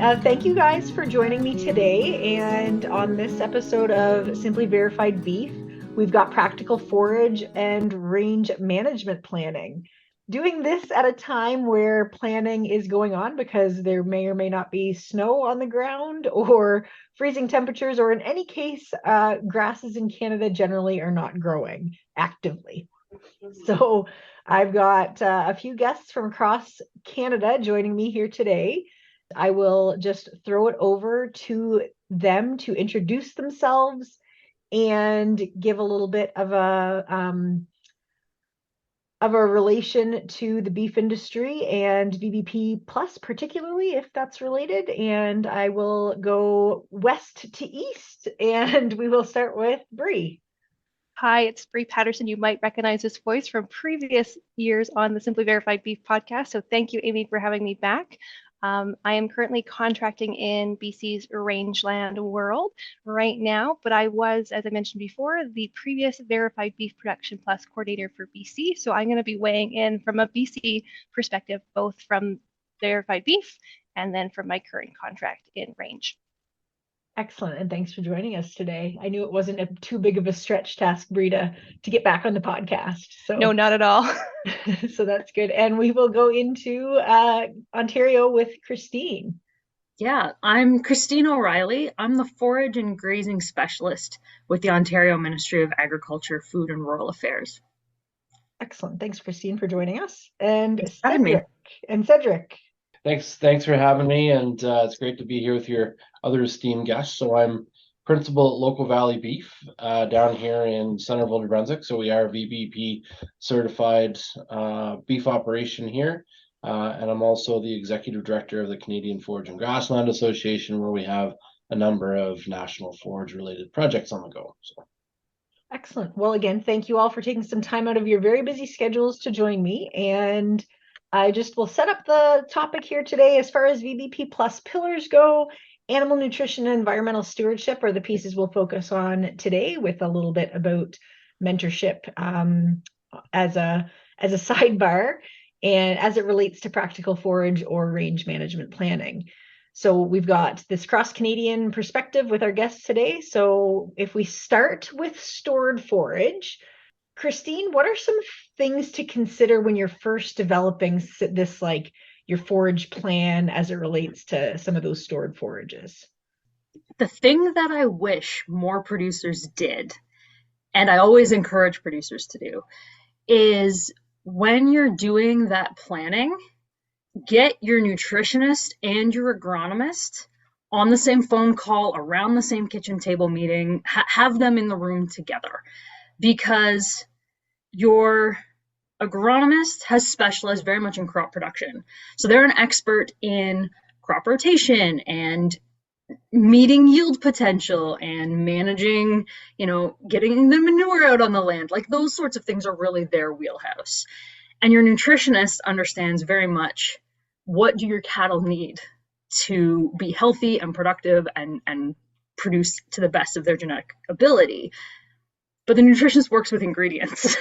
Thank you guys for joining me today. And on this episode of Simply Verified Beef, we've got practical forage and range management planning. Doing this at a time where planning is going on because there may or may not be snow on the ground or freezing temperatures, or in any case, grasses in Canada generally are not growing actively. So I've got a few guests from across Canada joining me here today. I will just throw it over to them to introduce themselves and give a little bit of a relation to the beef industry and VBP Plus, particularly if that's related. And I will go west to east, and we will start with Bree. Hi, it's Bree Patterson. You might recognize this voice from previous years on the Simply Verified Beef podcast. So thank you, Amy, for having me back. I am currently contracting in BC's rangeland world right now, but I was, as I mentioned before, the previous Verified Beef Production Plus coordinator for BC. So I'm going to be weighing in from a BC perspective, both from Verified Beef and then from my current contract in range. Excellent, and thanks for joining us today. I knew it wasn't too big of a stretch task, Bree, to get back on the podcast. So no, not at all. So that's good. And we will go into Ontario with Christine. Yeah, I'm Christine O'Reilly. I'm the Forage and Grazing Specialist with the Ontario Ministry of Agriculture, Food and Rural Affairs. Excellent. Thanks, Christine, for joining us. And Cedric. Thanks for having me, and it's great to be here with your other esteemed guests. So I'm principal at Local Valley Beef down here in Centerville, New Brunswick. So we are a VBP certified beef operation here. And I'm also the executive director of the Canadian Forage and Grassland Association, where we have a number of national forage related projects on the go. So. Excellent. Well, again, thank you all for taking some time out of your very busy schedules to join me. And I just will set up the topic here today. As far as VBP Plus pillars go, animal nutrition and environmental stewardship are the pieces we'll focus on today, with a little bit about mentorship as a sidebar, and as it relates to practical forage or range management planning. So we've got this cross-Canadian perspective with our guests today. So if we start with stored forage, Christine, what are some things to consider when you're first developing this, like your forage plan as it relates to some of those stored forages? The thing that I wish more producers did, and I always encourage producers to do, is when you're doing that planning, get your nutritionist and your agronomist on the same phone call, around the same kitchen table meeting, have them in the room together, because your agronomist has specialized very much in crop production. So they're an expert in crop rotation and meeting yield potential and managing, getting the manure out on the land. Like, those sorts of things are really their wheelhouse. And your nutritionist understands very much, what do your cattle need to be healthy and productive and produce to the best of their genetic ability. But the nutritionist works with ingredients,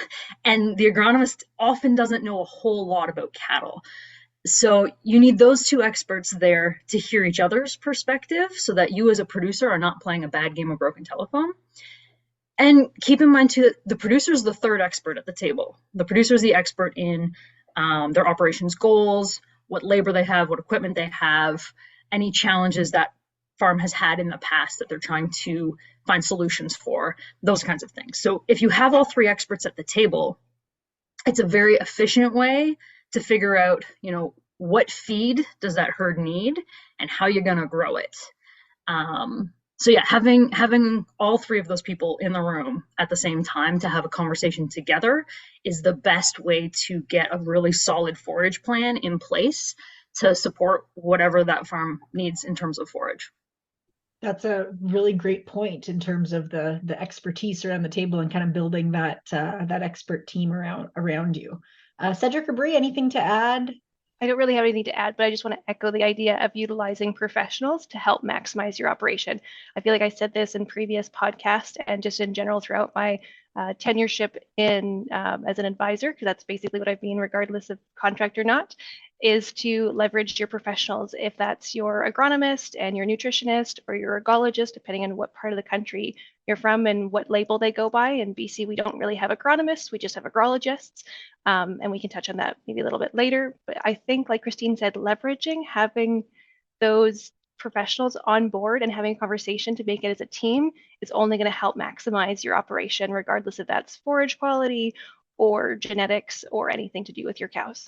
and the agronomist often doesn't know a whole lot about cattle. So you need those two experts there to hear each other's perspective, so that you as a producer are not playing a bad game of broken telephone. And keep in mind too, the producer is the third expert at the table. The producer is the expert in their operations goals, what labor they have, what equipment they have, any challenges that farm has had in the past that they're trying to find solutions for, those kinds of things. So if you have all three experts at the table, it's a very efficient way to figure out, what feed does that herd need and how you're going to grow it. So yeah, having all three of those people in the room at the same time to have a conversation together is the best way to get a really solid forage plan in place to support whatever that farm needs in terms of forage. That's a really great point in terms of the expertise around the table and kind of building that expert team around you. Cedric or Bree, anything to add? I don't really have anything to add, but I just want to echo the idea of utilizing professionals to help maximize your operation. I feel like I said this in previous podcasts and just in general throughout my tenureship in as an advisor, because that's basically what I've been regardless of contract or not, is to leverage your professionals, if that's your agronomist and your nutritionist or your agologist, depending on what part of the country you're from and what label they go by. In BC, we don't really have agronomists, we just have agrologists, and we can touch on that maybe a little bit later. But I think, like Christine said, leveraging, having those professionals on board and having a conversation to make it as a team is only going to help maximize your operation, regardless if that's forage quality or genetics or anything to do with your cows.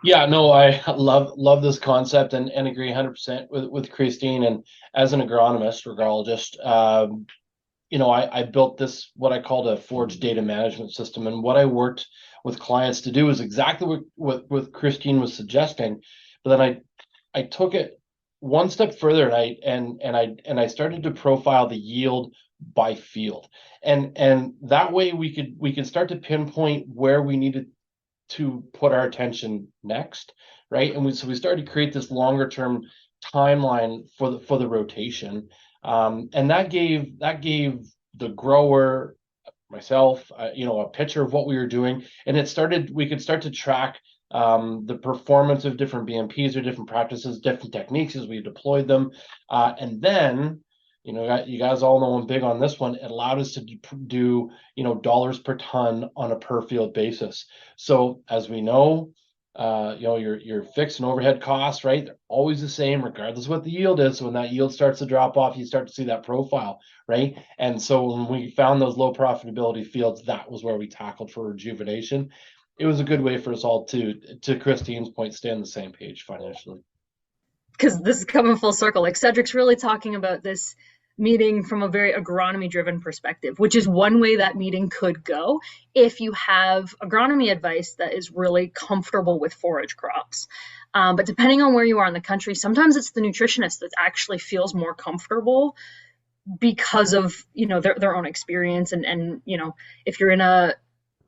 Yeah, no, I love this concept and agree 100% with Christine. And as an agronomist, regrologist, I built this, what I called a Forage data management system. And what I worked with clients to do is exactly what Christine was suggesting. But then I took it one step further, and I started to profile the yield by field. And that way we could start to pinpoint where we needed to put our attention next, right? And so we started to create this longer term timeline for the rotation, and that gave the grower, myself, a picture of what we were doing, and we could start to track the performance of different BMPs or different practices, different techniques as we deployed them, and then. You guys all know I'm big on this one. It allowed us to do dollars per ton on a per field basis. So as we know, your fixed and overhead costs, right? They're always the same, regardless of what the yield is. So when that yield starts to drop off, you start to see that profile, right? And so when we found those low profitability fields, that was where we tackled for rejuvenation. It was a good way for us all to Christine's point, stay on the same page financially. Because this is coming full circle. Like Cedric's really talking about this meeting from a very agronomy driven perspective, which is one way that meeting could go if you have agronomy advice that is really comfortable with forage crops. But depending on where you are in the country, sometimes it's the nutritionist that actually feels more comfortable because of their own experience, and if you're in a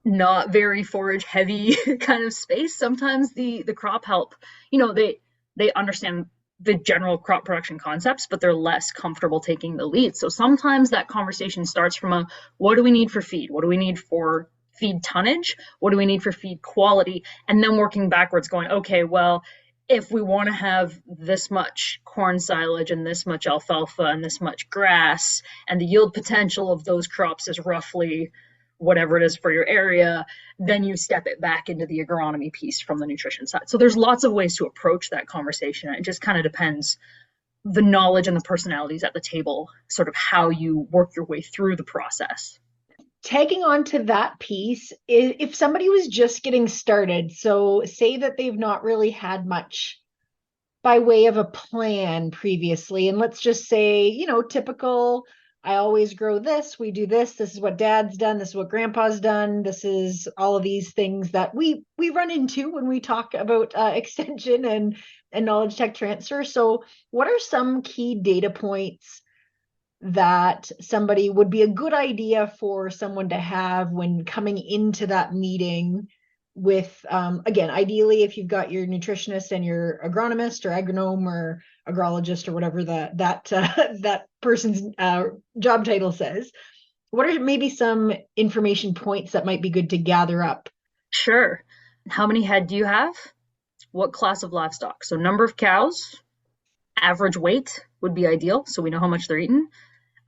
not very forage heavy kind of space, sometimes the crop help, they understand the general crop production concepts, but they're less comfortable taking the lead. So sometimes that conversation starts from what do we need for feed? What do we need for feed tonnage? What do we need for feed quality? And then working backwards going, okay, well, if we want to have this much corn silage and this much alfalfa and this much grass, and the yield potential of those crops is roughly whatever it is for your area, then you step it back into the agronomy piece from the nutrition side. So there's lots of ways to approach that conversation. It just kind of depends the knowledge and the personalities at the table, sort of how you work your way through the process. Tagging on to that piece, if somebody was just getting started, so say that they've not really had much by way of a plan previously, and let's just say, typical, I always grow this, we do this is what dad's done, this is what grandpa's done, this is all of these things that we run into when we talk about extension and knowledge tech transfer. So what are some key data points that somebody would be a good idea for someone to have when coming into that meeting with, again, ideally, if you've got your nutritionist and your agronomist or agronome or agrologist or whatever that person's job title says, what are maybe some information points that might be good to gather up? Sure. How many head do you have? What class of livestock? So number of cows, average weight would be ideal, so we know how much they're eating.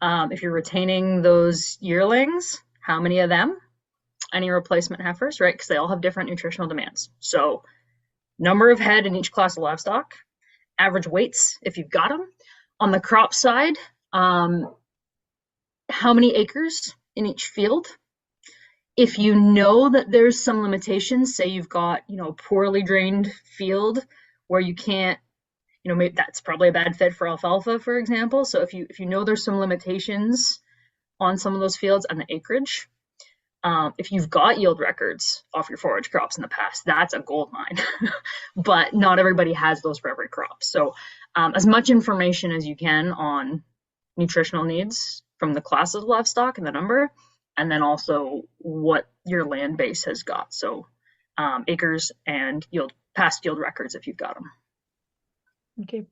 If you're retaining those yearlings, how many of them? Any replacement heifers, right? Because they all have different nutritional demands. So number of head in each class of livestock, average weights if you've got them. On the crop side, how many acres in each field? If you know that there's some limitations, say you've got, poorly drained field where you can't, maybe that's probably a bad fit for alfalfa, for example. So if you know there's some limitations on some of those fields and the acreage, if you've got yield records off your forage crops in the past, that's a gold mine. But not everybody has those for every crop. So as much information as you can on nutritional needs from the class of livestock and the number, and then also what your land base has got. So acres and past yield records if you've got them. Okay.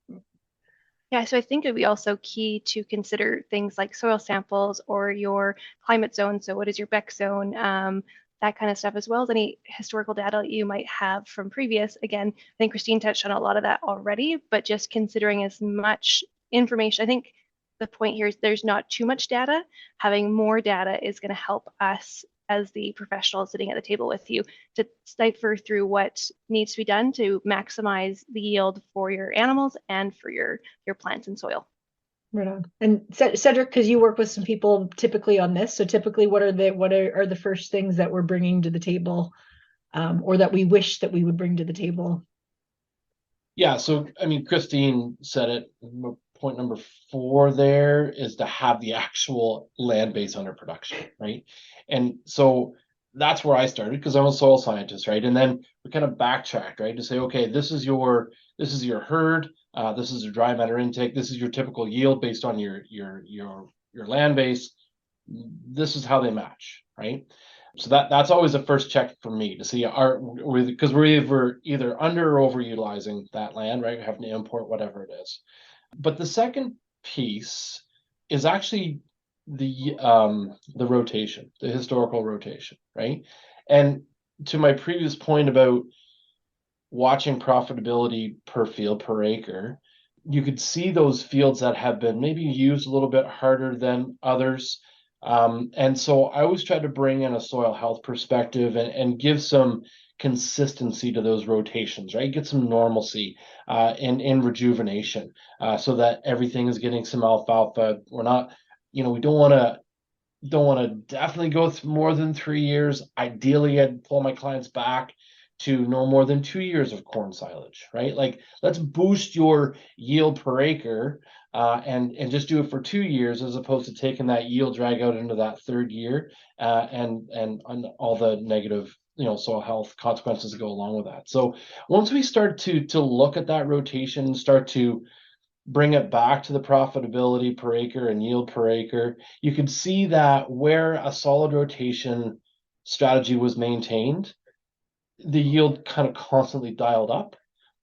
Yeah, so I think it would be also key to consider things like soil samples or your climate zone. So what is your Beck zone? that kind of stuff, as well as any historical data you might have from previous. Again, I think Christine touched on a lot of that already, but just considering as much information. I think the point here is there's not too much data. Having more data is going to help us as the professionals sitting at the table with you to cipher through what needs to be done to maximize the yield for your animals and for your plants and soil. Right on. And Cedric, because you work with some people typically on this, so typically what are the first things that we're bringing to the table, or that we wish that we would bring to the table? Yeah, so I mean, Christine said it. Point number 4 there is to have the actual land base under production, right? And so that's where I started because I'm a soil scientist, right? And then we kind of backtracked, right, to say, okay, this is your herd, this is your dry matter intake, this is your typical yield based on your land base. This is how they match, right? So that's always the first check for me to see because we're either under or overutilizing that land, right? We have to import whatever it is. But the second piece is actually the rotation, the historical rotation, right? And to my previous point about watching profitability per field per acre, you could see those fields that have been maybe used a little bit harder than others. And so I always try to bring in a soil health perspective and give some consistency to those rotations, right? Get some normalcy in rejuvenation, so that everything is getting some alfalfa. We're not, we don't want to definitely go through more than 3 years. Ideally, I'd pull my clients back to no more than 2 years of corn silage, right? Like, let's boost your yield per acre, and just do it for 2 years, as opposed to taking that yield drag out into that 3rd year, and all the negative, soil health consequences that go along with that. So once we start to look at that rotation, start to bring it back to the profitability per acre and yield per acre, you could see that where a solid rotation strategy was maintained, the yield kind of constantly dialed up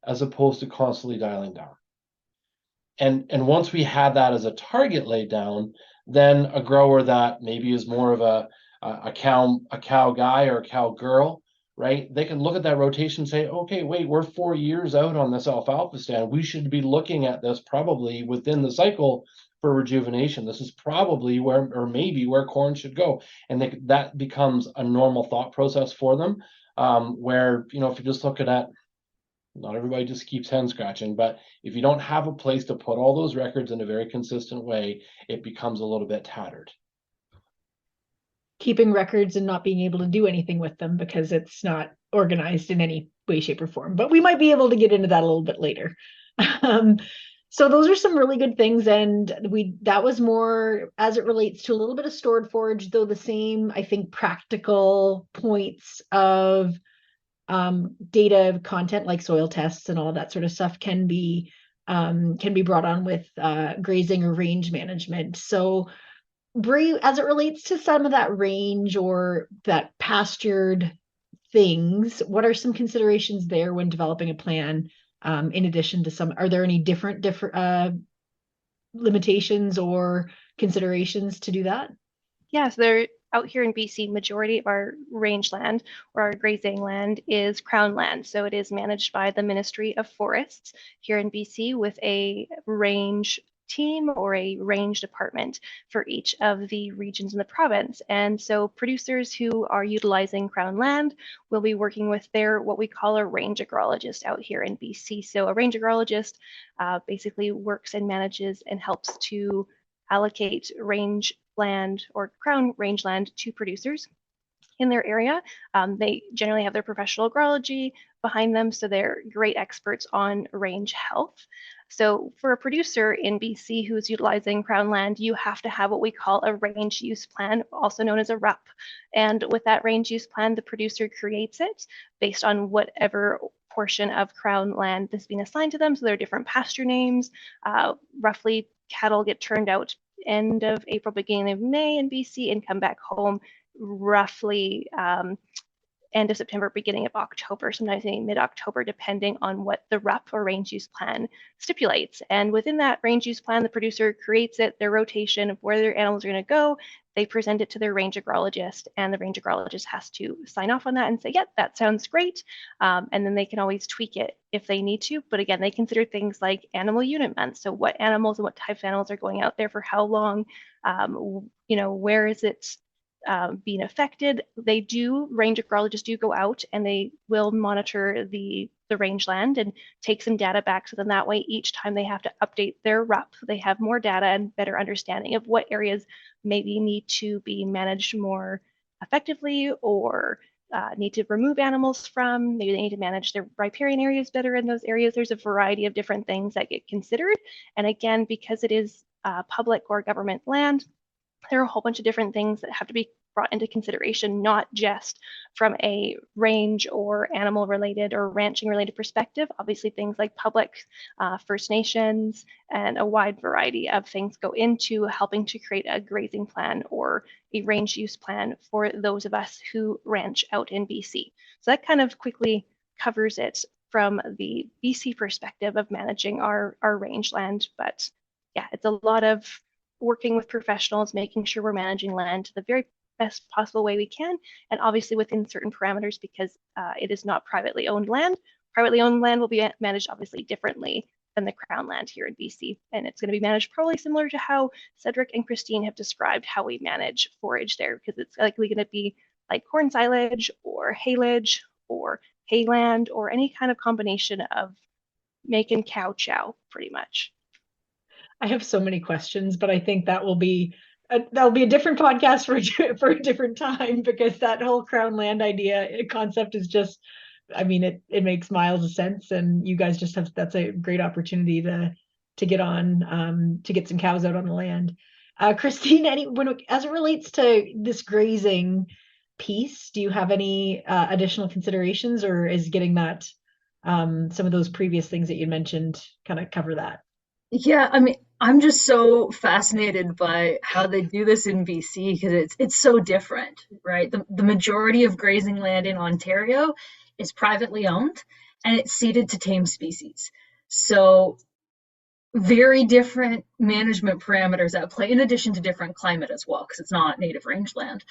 as opposed to constantly dialing down. And once we had that as a target laid down, then a grower that maybe is more of a cow guy or a cow girl, right? They can look at that rotation and say, okay, wait, we're 4 years out on this alfalfa stand. We should be looking at this probably within the cycle for rejuvenation. This is probably where, or maybe where corn should go. And that becomes a normal thought process for them, where, if you're just looking at, not everybody just keeps hen scratching, but if you don't have a place to put all those records in a very consistent way, it becomes a little bit tattered. Keeping records and not being able to do anything with them because it's not organized in any way, shape, or form. But we might be able to get into that a little bit later. So those are some really good things, and that was more as it relates to a little bit of stored forage, though the same, I think, practical points of data content like soil tests and all that sort of stuff can be brought on with grazing or range management. So Bree, as it relates to some of that range or that pastured things, what are some considerations there when developing a plan? In addition to are there any different limitations or considerations to do that? Yeah, so they're out here in BC, majority of our range land or our grazing land is Crown land. So it is managed by the Ministry of Forests here in BC with a range team or a range department for each of the regions in the province. And so producers who are utilizing Crown land will be working with what we call a range agrologist out here in BC. So a range agrologist basically works and manages and helps to allocate range land or Crown rangeland to producers in their area. They generally have their professional agrology behind them, so they're great experts on range health. So for a producer in BC who's utilizing Crown land, you have to have what we call a range use plan, also known as a RUP. And with that range use plan, the producer creates it based on whatever portion of Crown land that's been assigned to them. So there are different pasture names. Roughly, cattle get turned out end of April, beginning of May in BC and come back home roughly end of September, beginning of October, sometimes maybe mid-October, depending on what the RUP or range use plan stipulates. And within that range use plan, the producer creates it, their rotation of where their animals are going to go. They present it to their range agrologist, and the range agrologist has to sign off on that and say, yep, that sounds great. And then they can always tweak it if they need to. But again, they consider things like animal unit months. So what animals and what type of animals are going out there for how long, where is it being affected. Range agrologists do go out and they will monitor the rangeland and take some data back. So then that way, each time they have to update their RUP, they have more data and better understanding of what areas maybe need to be managed more effectively or need to remove animals from. Maybe they need to manage their riparian areas better in those areas. There's a variety of different things that get considered. And again, because it is public or government land, there are a whole bunch of different things that have to be brought into consideration, not just from a range or animal related or ranching related perspective. Obviously, things like public, First Nations, and a wide variety of things go into helping to create a grazing plan or a range use plan for those of us who ranch out in BC. So that kind of quickly covers it from the BC perspective of managing our rangeland. But yeah, it's a lot of working with professionals, making sure we're managing land to the very best possible way we can, and obviously within certain parameters because it is not privately owned land. Privately owned land will be managed obviously differently than the Crown land here in BC, and it's going to be managed probably similar to how Cedric and Christine have described how we manage forage there, because it's likely going to be like corn silage or haylage or hayland or any kind of combination of making cow chow pretty much. I have so many questions, but I think that'll be a different podcast for a different time, because that whole Crown land concept is just, I mean, it makes miles of sense, and you guys just that's a great opportunity to get on to get some cows out on the land. Christine, as it relates to this grazing piece, do you have any additional considerations, or is getting that some of those previous things that you mentioned kind of cover that? Yeah, I mean, I'm just so fascinated by how they do this in BC because it's so different, right? The majority of grazing land in Ontario is privately owned and it's ceded to tame species. So very different management parameters at play, in addition to different climate as well, because it's not native rangeland.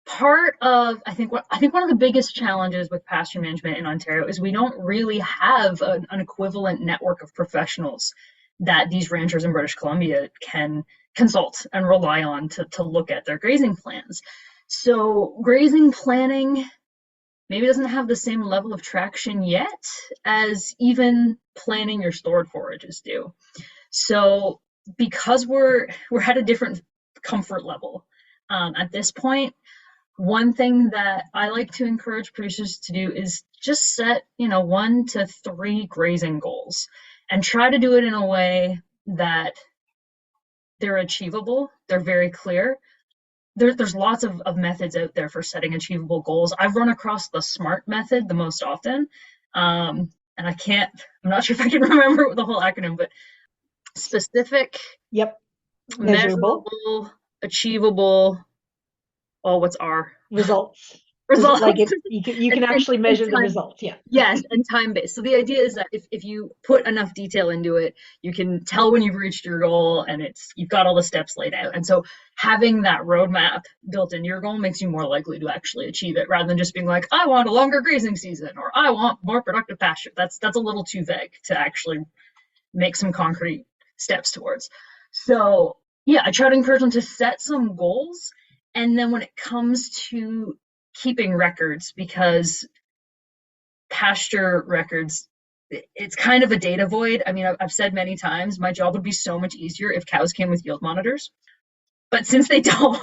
I think one of the biggest challenges with pasture management in Ontario is we don't really have an equivalent network of professionals that these ranchers in British Columbia can consult and rely on to look at their grazing plans. So grazing planning maybe doesn't have the same level of traction yet as even planning your stored forages do. So because we're at a different comfort level at this point, one thing that I like to encourage producers to do is just set 1 to 3 grazing goals and try to do it in a way that they're achievable, they're very clear. There's lots of methods out there for setting achievable goals. I've run across the SMART method the most often, and I'm not sure if I can remember the whole acronym, but specific, yep, measurable, achievable. Oh, what's R? Results. Results. Like you can actually measure the results. Yeah. Yes, and time-based. So the idea is that if you put enough detail into it, you can tell when you've reached your goal, and you've got all the steps laid out. And so having that roadmap built into your goal makes you more likely to actually achieve it, rather than just being like, I want a longer grazing season, or I want more productive pasture. That's a little too vague to actually make some concrete steps towards. So yeah, I try to encourage them to set some goals. And then when it comes to keeping records, because pasture records, it's kind of a data void. I mean, I've said many times, my job would be so much easier if cows came with yield monitors. But since they don't,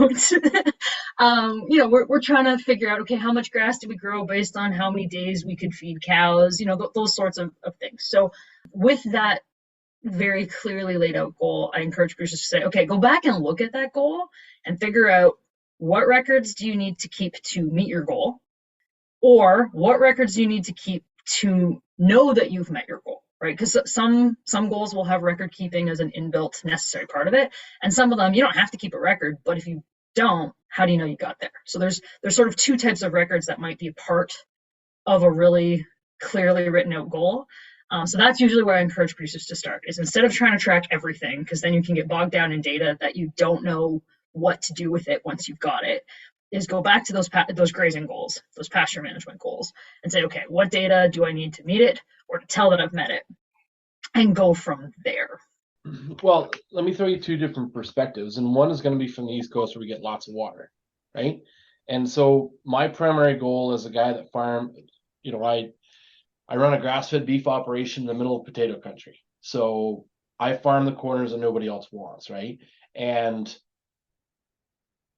we're trying to figure out, okay, how much grass do we grow based on how many days we could feed cows, those sorts of things. So with that very clearly laid out goal, I encourage producers to say, okay, go back and look at that goal and figure out what records do you need to keep to meet your goal, or what records do you need to keep to know that you've met your goal, right? Because some goals will have record keeping as an inbuilt necessary part of it, and some of them you don't have to keep a record, but if you don't, how do you know you got there? So there's sort of two types of records that might be a part of a really clearly written out goal. So that's usually where I encourage producers to start, is instead of trying to track everything, because then you can get bogged down in data that you don't know what to do with it once you've got it, is go back to those grazing goals, those pasture management goals, and say, okay, what data do I need to meet it or to tell that I've met it, and go from there. Well, let me throw you two different perspectives, and one is going to be from the East Coast where we get lots of water, right? And so my primary goal as a guy that farm, I run a grass-fed beef operation in the middle of potato country. So I farm the corners that nobody else wants, right? And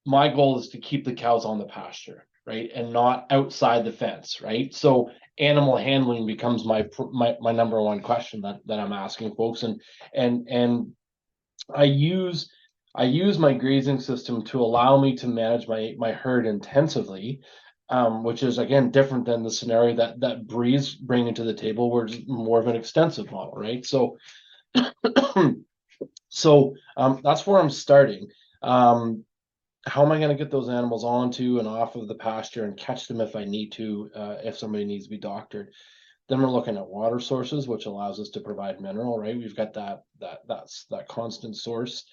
my goal is to keep the cows on the pasture, right? And not outside the fence, right? So animal handling becomes my number one question that I'm asking folks. And I use my grazing system to allow me to manage my herd intensively, which is again different than the scenario that Bree's bringing to the table, where it's more of an extensive model, right? So, that's where I'm starting. How am I going to get those animals onto and off of the pasture and catch them if I need to, if somebody needs to be doctored? Then we're looking at water sources, which allows us to provide mineral, right? We've got that constant source,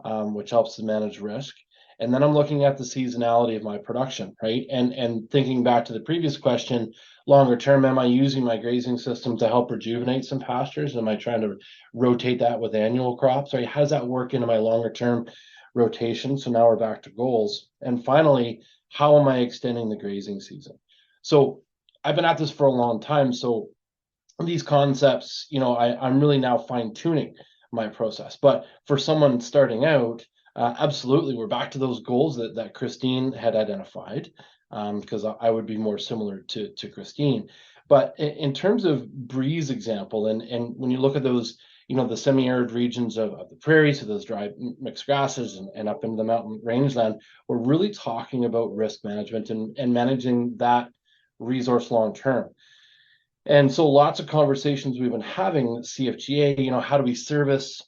which helps to manage risk. And then I'm looking at the seasonality of my production, right? And thinking back to the previous question, longer term, am I using my grazing system to help rejuvenate some pastures? Am I trying to rotate that with annual crops? Right? How does that work into my longer term rotation? So now we're back to goals. And finally, how am I extending the grazing season? So I've been at this for a long time. So these concepts, I'm really now fine tuning my process. But for someone starting out, absolutely, we're back to those goals that Christine had identified, because I would be more similar to Christine. But in terms of Bree's example, and when you look at those, the semi-arid regions of the prairies, so those dry mixed grasses and up into the mountain rangeland, we're really talking about risk management and managing that resource long term. And so lots of conversations we've been having at CFGA, how do we service,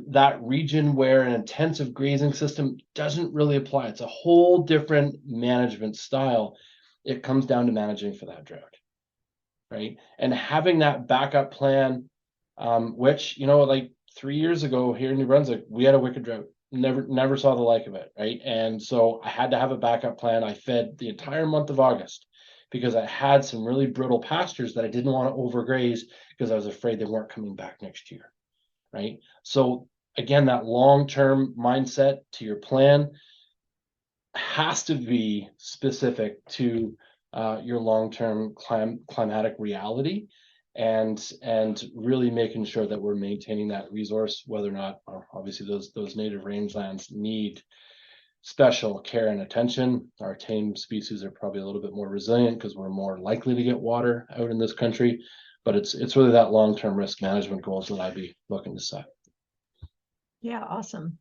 that region where an intensive grazing system doesn't really apply? It's a whole different management style. It comes down to managing for that drought, right? And having that backup plan, which, like 3 years ago here in New Brunswick, we had a wicked drought. Never saw the like of it, right? And so I had to have a backup plan. I fed the entire month of August because I had some really brittle pastures that I didn't want to overgraze because I was afraid they weren't coming back next year, right? So again, that long-term mindset to your plan has to be specific to your long-term climatic reality, and really making sure that we're maintaining that resource, whether or not obviously those native rangelands need special care and attention. Our tame species are probably a little bit more resilient because we're more likely to get water out in this country, but it's really that long-term risk management goals that I'd be looking to set. Yeah, awesome.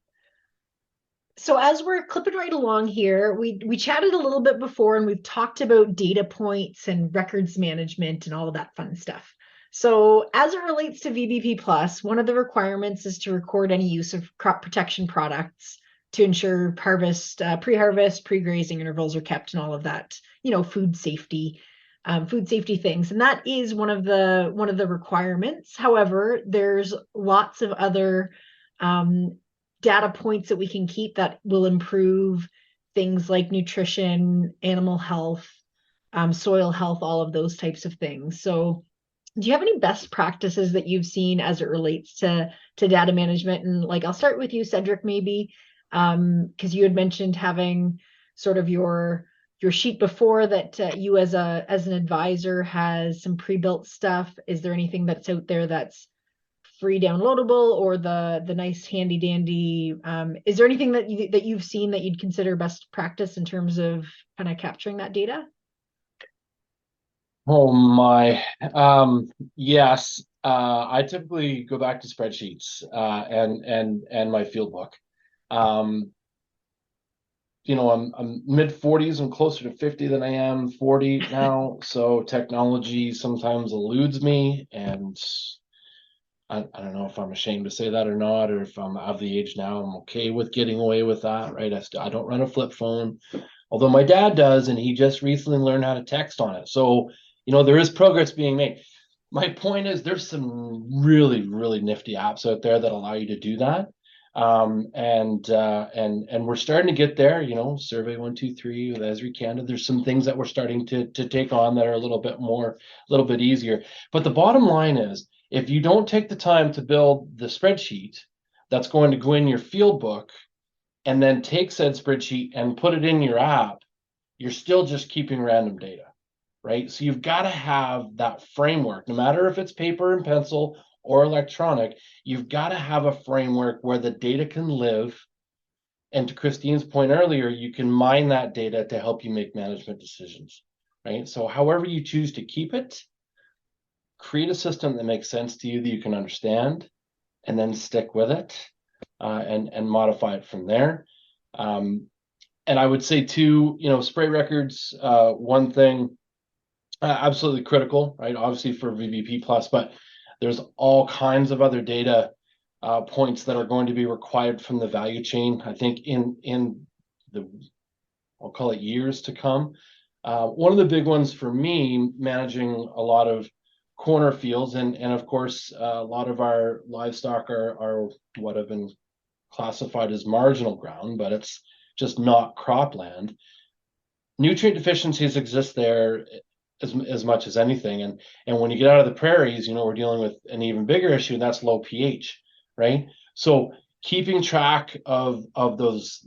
So as we're clipping right along here, we chatted a little bit before, and we've talked about data points and records management and all of that fun stuff. So as it relates to VBP Plus, one of the requirements is to record any use of crop protection products to ensure harvest, pre-harvest, pre-grazing intervals are kept, and all of that, food safety things. And that is one of the requirements. However, there's lots of other data points that we can keep that will improve things like nutrition, animal health, soil health, all of those types of things. So do you have any best practices that you've seen as it relates to data management? And I'll start with you, Cedric, maybe, because you had mentioned having sort of your sheet before that, you as an advisor has some pre-built stuff. Is there anything that's out there that's free downloadable, or the nice handy dandy? Is there anything that you've seen that you'd consider best practice in terms of kind of capturing that data? Oh my, yes. I typically go back to spreadsheets and my field book. I'm mid 40s. I'm closer to 50 than I am 40 now. So technology sometimes eludes me, and I don't know if I'm ashamed to say that or not, or if I'm of the age now, I'm okay with getting away with that, right? I don't run a flip phone, although my dad does, and he just recently learned how to text on it. So, there is progress being made. My point is there's some really, really nifty apps out there that allow you to do that. And we're starting to get there, Survey 123 with Esri Canada. There's some things that we're starting to take on that are a little bit easier. But the bottom line is, if you don't take the time to build the spreadsheet that's going to go in your field book and then take said spreadsheet and put it in your app, you're still just keeping random data, right? So you've got to have that framework, no matter if it's paper and pencil or electronic, you've got to have a framework where the data can live. And to Christine's point earlier, you can mine that data to help you make management decisions, right? So however you choose to keep it, create a system that makes sense to you, that you can understand, and then stick with it, and modify it from there. And I would say too, spray records, one thing, absolutely critical, right? Obviously for VBP plus, but there's all kinds of other data points that are going to be required from the value chain. I think in the, I'll call it years to come. One of the big ones for me, managing a lot of corner fields, and of course a lot of our livestock are what have been classified as marginal ground, but it's just not cropland. Nutrient deficiencies exist there as much as anything, and when you get out of the prairies, we're dealing with an even bigger issue, and that's low pH, right? So keeping track of those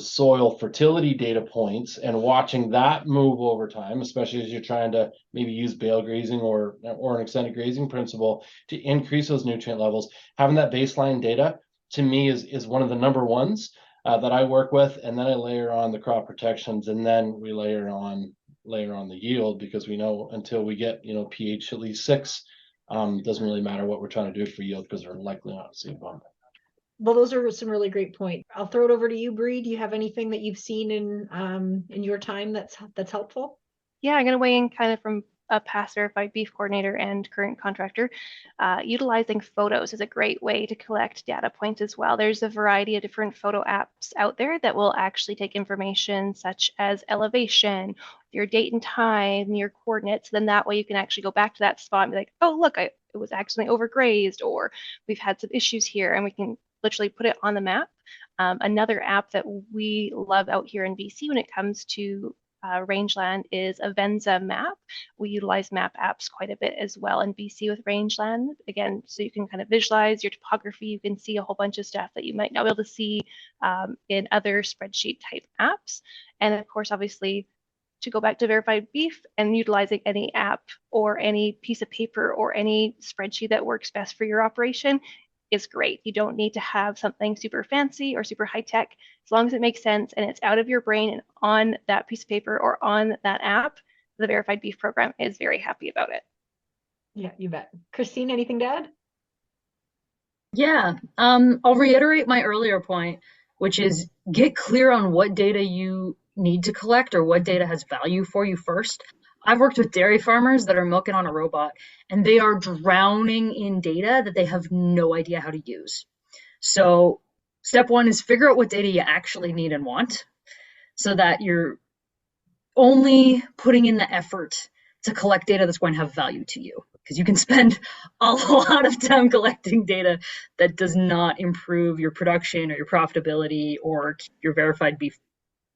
soil fertility data points and watching that move over time, especially as you're trying to maybe use bale grazing or an extended grazing principle to increase those nutrient levels, having that baseline data to me is one of the number ones that I work with, and then I layer on the crop protections, and then we layer on the yield, because we know until we get pH at least 6, doesn't really matter what we're trying to do for yield, because we're likely not to see a bump. Well, those are some really great points. I'll throw it over to you, Bree. Do you have anything that you've seen in your time that's helpful? Yeah, I'm going to weigh in kind of from a past verified beef coordinator and current contractor. Utilizing photos is a great way to collect data points as well. There's a variety of different photo apps out there that will actually take information such as elevation, your date and time, your coordinates. Then that way you can actually go back to that spot and be like, oh, look, it was actually overgrazed, or we've had some issues here, and we can literally put it on the map. Another app that we love out here in BC when it comes to rangeland is Avenza Map. We utilize map apps quite a bit as well in BC with rangeland. Again, so you can kind of visualize your topography. You can see a whole bunch of stuff that you might not be able to see in other spreadsheet type apps. And of course, obviously, to go back to verified beef and utilizing any app or any piece of paper or any spreadsheet that works best for your operation is great. You don't need to have something super fancy or super high tech. As long as it makes sense and it's out of your brain and on that piece of paper or on that app, the verified beef program is very happy about it. Yeah, you bet. Christine, anything to add? Yeah, I'll reiterate my earlier point, which is get clear on what data you need to collect or what data has value for you first. I've worked with dairy farmers that are milking on a robot, and they are drowning in data that they have no idea how to use. So step one is figure out what data you actually need and want, so that you're only putting in the effort to collect data that's going to have value to you. Because you can spend a lot of time collecting data that does not improve your production or your profitability or your verified beef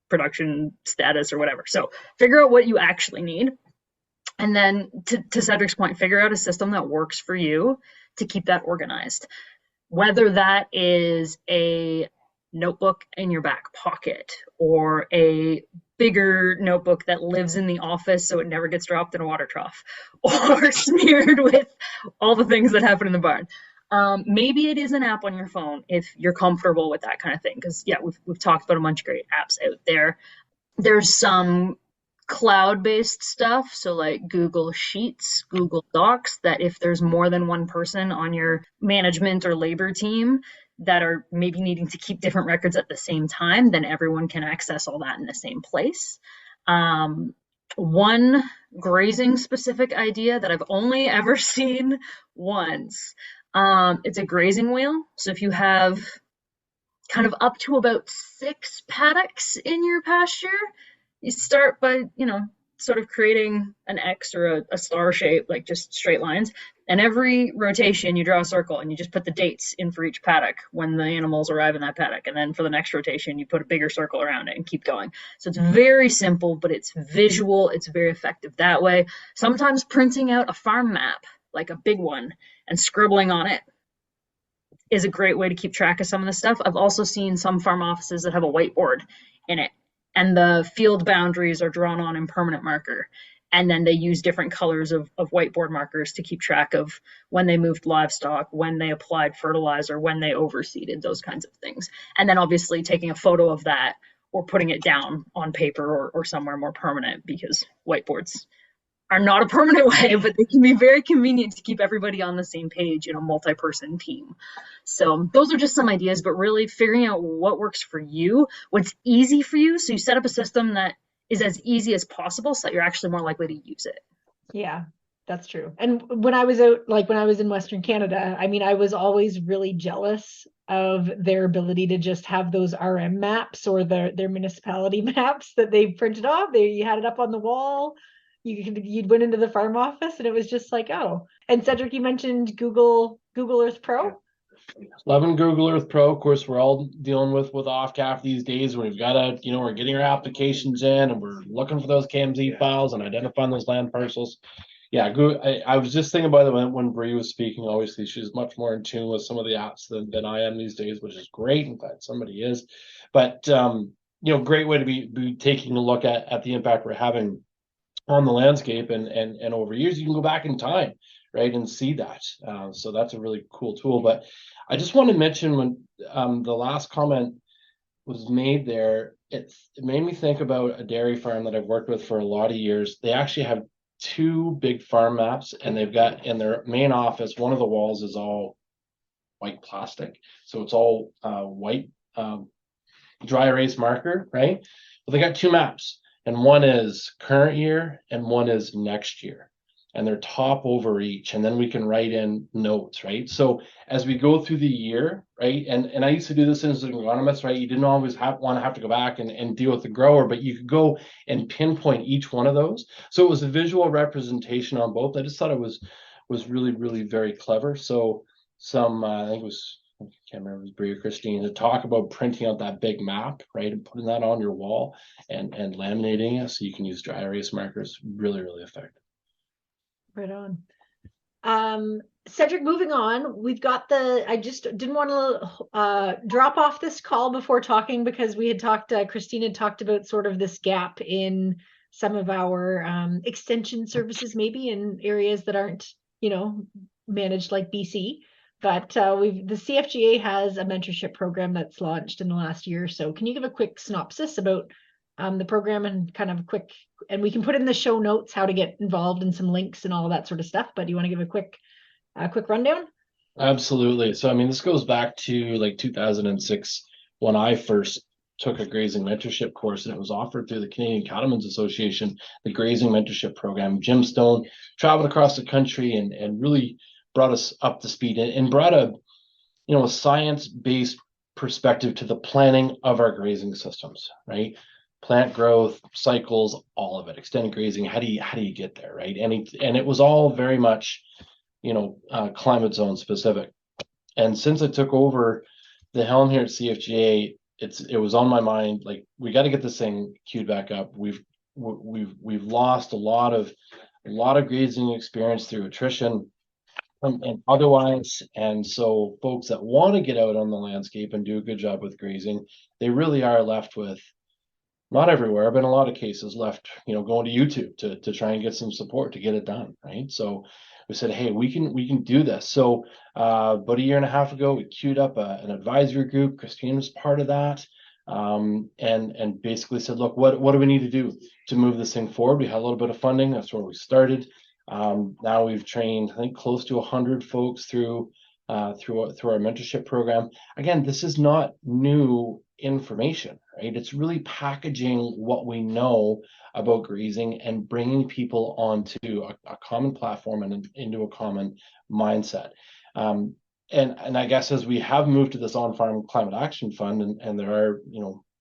production status or whatever. So figure out what you actually need. And then to Cedric's point, figure out a system that works for you to keep that organized. Whether that is a notebook in your back pocket or a bigger notebook that lives in the office so it never gets dropped in a water trough or smeared with all the things that happen in the barn. Maybe it is an app on your phone if you're comfortable with that kind of thing, because yeah, we've talked about a bunch of great apps out there. There's some cloud-based stuff, so like Google Sheets, Google Docs, that if there's more than one person on your management or labor team that are maybe needing to keep different records at the same time, then everyone can access all that in the same place. One grazing specific idea that I've only ever seen once It's a grazing wheel. So if you have kind of up to about 6 paddocks in your pasture, you start by, sort of creating an X or a star shape, like just straight lines. And every rotation, you draw a circle and you just put the dates in for each paddock when the animals arrive in that paddock. And then for the next rotation, you put a bigger circle around it and keep going. So it's very simple, but it's visual. It's very effective that way. Sometimes printing out a farm map, like a big one, and scribbling on it is a great way to keep track of some of the stuff. I've also seen some farm offices that have a whiteboard in it, and the field boundaries are drawn on in permanent marker. And then they use different colors of whiteboard markers to keep track of when they moved livestock, when they applied fertilizer, when they overseeded, those kinds of things. And then obviously taking a photo of that or putting it down on paper or somewhere more permanent, because whiteboards are not a permanent way, but they can be very convenient to keep everybody on the same page in a multi-person team. So those are just some ideas, but really figuring out what works for you, what's easy for you. So you set up a system that is as easy as possible so that you're actually more likely to use it. Yeah, that's true. And when I was out, like when I was in Western Canada, I mean, I was always really jealous of their ability to just have those RM maps or their municipality maps that they printed off. You had it up on the wall. You'd went into the farm office and it was just like, oh. And Cedric, you mentioned Google Earth Pro. Loving Google Earth Pro. Of course, we're all dealing with Off-CAF these days. We've got to, we're getting our applications in and we're looking for those KMZ files and identifying those land parcels. Yeah, I was just thinking about it when Bree was speaking. Obviously, she's much more in tune with some of the apps than I am these days, which is great. In fact, somebody is. But great way to be taking a look at the impact we're having on the landscape and over years. You can go back in time, right, and see that. So that's a really cool tool. But I just want to mention when the last comment was made there, it made me think about a dairy farm that I've worked with for a lot of years. They actually have 2 big farm maps, and they've got in their main office, one of the walls is all white plastic, so it's all white dry erase marker, right? But they got 2 maps, and one is current year and one is next year, and they're top over each, and then we can write in notes, right? So as we go through the year, right, and I used to do this as an agronomist, right? You didn't always want to have to go back and deal with the grower, but you could go and pinpoint each one of those. So it was a visual representation on both. I just thought it was really, really very clever. So I think it was, I can't remember if it was Bree or Christine, to talk about printing out that big map, right, and putting that on your wall and laminating it so you can use dry erase markers. Really, really effective. Right on. Cedric, moving on, we've got I just didn't want to drop off this call before talking, because we had talked, Christine had talked about sort of this gap in some of our extension services, maybe in areas that aren't, managed like BC. But the CFGA has a mentorship program that's launched in the last year or so. Can you give a quick synopsis about the program and kind of and we can put in the show notes how to get involved and some links and all of that sort of stuff, but do you want to give a quick rundown? Absolutely. So, I mean, this goes back to like 2006 when I first took a grazing mentorship course, and it was offered through the Canadian Cattlemen's Association, the grazing mentorship program. Jim Stone traveled across the country and really brought us up to speed and brought a science-based perspective to the planning of our grazing systems, right? Plant growth, cycles, all of it, extended grazing. How do you get there, right? And it was all very much, climate zone specific. And since I took over the helm here at CFGA, it was on my mind, like, we got to get this thing queued back up. We've lost a lot of grazing experience through attrition and otherwise. And so folks that want to get out on the landscape and do a good job with grazing, they really are left with, not everywhere, but in a lot of cases, left, going to YouTube to try and get some support to get it done, right? So we said, hey, we can do this. So about a year and a half ago, we queued up an advisory group. Christine was part of that, and basically said, look, what do we need to do to move this thing forward? We had a little bit of funding. That's where we started. Now we've trained, I think, close to 100 folks through our mentorship program. Again, this is not new information, right? It's really packaging what we know about grazing and bringing people onto a common platform and into a common mindset. And I guess as we have moved to this on-farm climate action fund, and there are,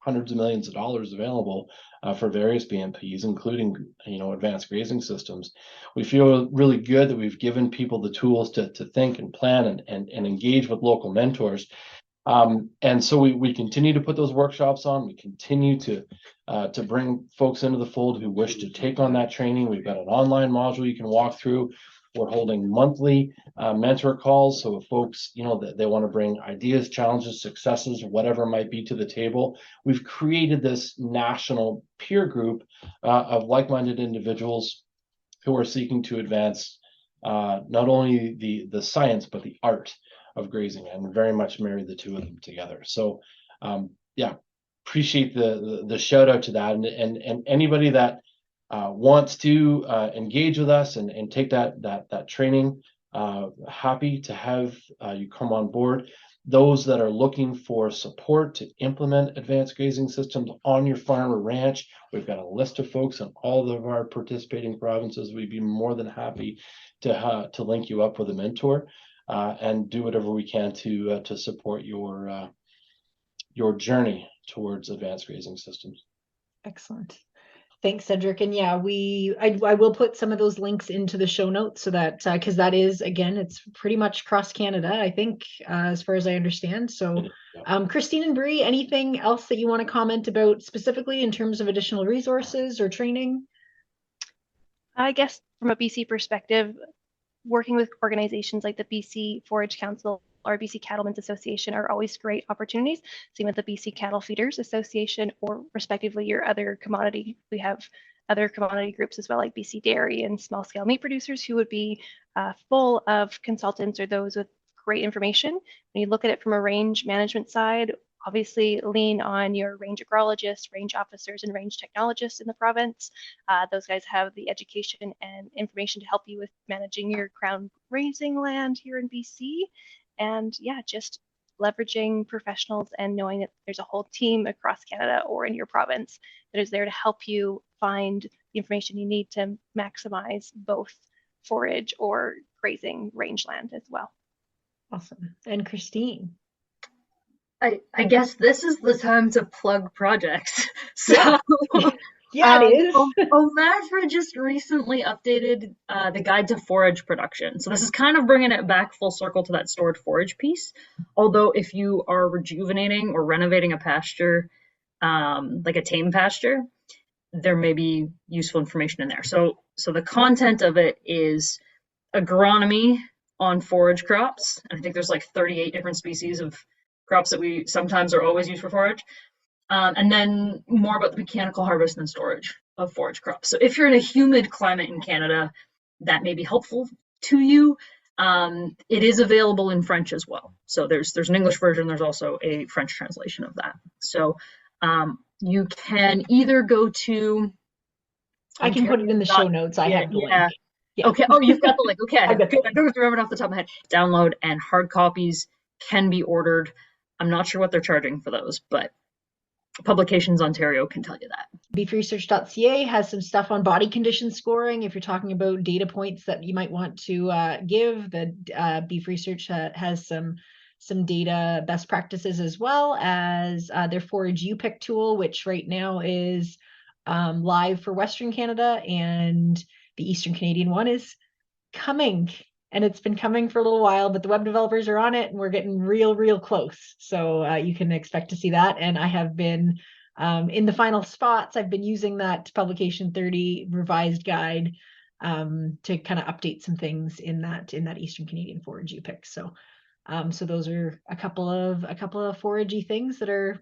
hundreds of millions of dollars available for various BMPs, including, advanced grazing systems, we feel really good that we've given people the tools to think and plan and engage with local mentors. And so we continue to put those workshops on. We continue to bring folks into the fold who wish to take on that training. We've got an online module you can walk through. We're holding monthly mentor calls. So if folks, that they want to bring ideas, challenges, successes, whatever it might be to the table, we've created this national peer group of like-minded individuals who are seeking to advance not only the science, but the art of grazing, and very much marry the two of them together. So appreciate the shout out to that, and anybody that wants to engage with us and take that training, happy to have you come on board. Those that are looking for support to implement advanced grazing systems on your farm or ranch, we've got a list of folks in all of our participating provinces. We'd be more than happy to link you up with a mentor and do whatever we can to support your journey towards advanced grazing systems. Excellent. Thanks, Cedric. And yeah, I will put some of those links into the show notes so that, because that is, again, it's pretty much across Canada, I think, as far as I understand. So Christine and Bree, anything else that you want to comment about specifically in terms of additional resources or training? I guess from a BC perspective, working with organizations like the BC Forage Council or BC Cattlemen's Association are always great opportunities. Same with the BC Cattle Feeders Association, or respectively your other commodity. We have other commodity groups as well, like BC Dairy and small scale meat producers, who would be full of consultants or those with great information. When you look at it from a range management side, obviously lean on your range agrologists, range officers, and range technologists in the province. Those guys have the education and information to help you with managing your crown grazing land here in BC. And yeah, just leveraging professionals and knowing that there's a whole team across Canada or in your province that is there to help you find the information you need to maximize both forage or grazing rangeland as well. Awesome. And Christine? I guess this is the time to plug projects. So yeah, it is. OMAFRA just recently updated the guide to forage production. So this is kind of bringing it back full circle to that stored forage piece. Although if you are rejuvenating or renovating a pasture, like a tame pasture, there may be useful information in there. So the content of it is agronomy on forage crops. And I think there's like 38 different species of crops that we sometimes or always use for forage. And then more about the mechanical harvest and storage of forage crops. So if you're in a humid climate in Canada, that may be helpful to you. It is available in French as well. So there's an English version. There's also a French translation of that. So you can either go to... I can put it in the show notes. I have the link. Yeah. Okay. Oh, you've got the link. Okay. I don't remember it off the top of my head. Download, and hard copies can be ordered. I'm not sure what they're charging for those, but Publications Ontario can tell you that. Beefresearch.ca has some stuff on body condition scoring. If you're talking about data points that you might want to give, the Beef Research has some data best practices, as well as their Forage UPIC tool, which right now is live for Western Canada, and the Eastern Canadian one is coming. And it's been coming for a little while, but the web developers are on it and we're getting real close. So you can expect to see that. And I have been in the final spots. I've been using that Publication 30 revised guide to kind of update some things in that Eastern Canadian Forage UPIC. So those are a couple of foragey things that are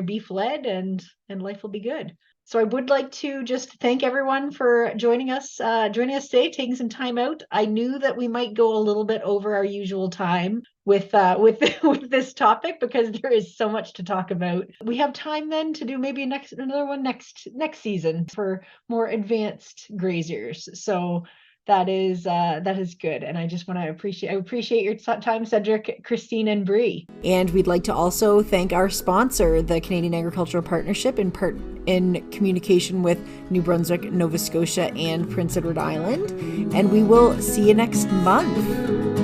beef led, and life will be good. So I would like to just thank everyone for joining us today, taking some time out. I knew that we might go a little bit over our usual time with this topic, because there is so much to talk about. We have time then to do maybe another one next season for more advanced grazers. So that is good. And I just want to appreciate your time, Cedric, Christine, and Bree. And we'd like to also thank our sponsor, the Canadian Agricultural Partnership, in communication with New Brunswick, Nova Scotia, and Prince Edward Island. And we will see you next month.